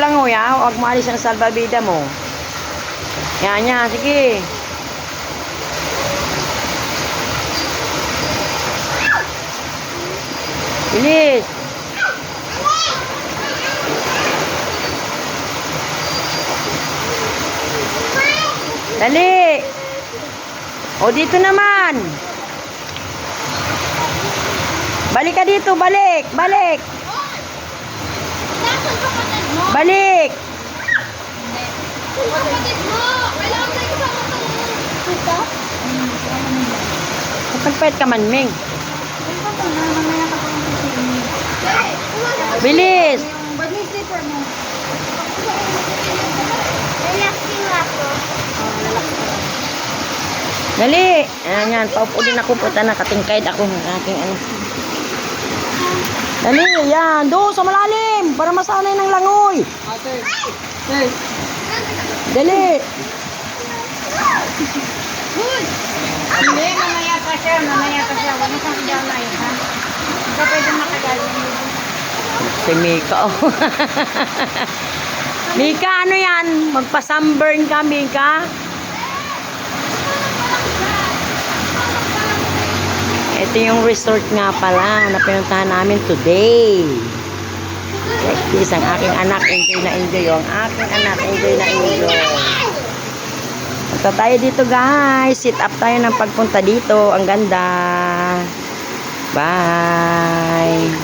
lang ho, ya. Huwag mo alis ang salbabida mo. Yan, yan. Sige. Bilis. Dali. O, dito naman. Balik ka dito, balik. Balik. Balik. Kapatid mo! Kailangan tayo kasama ito. Kapagpahit ka man, Ming. Bilis. Bagay slipper mo. Relaxing ako. Dali. Ayan, yan. Paupo din ako. Puta na, katingkaid ako ng aking ano. Dali, yan. Doon, sa malalim. Para masanay ng langoy. Dali. Hindi, mamaya pa siya. Mamaya pa siya. Huwag mo siyang idamay, ha? Hindi ka pwede makagaling. Si Mika, oh. Mika, ano yan? Magpa-sunburn ka, Mika? Ito yung resort nga pala na pinuntahan namin today. Like this, ang aking anak, enjoy na enjoy. Ang aking anak, enjoy na enjoy. Punta tayo dito, guys. Sit up tayo ng pagpunta dito. Ang ganda. Bye.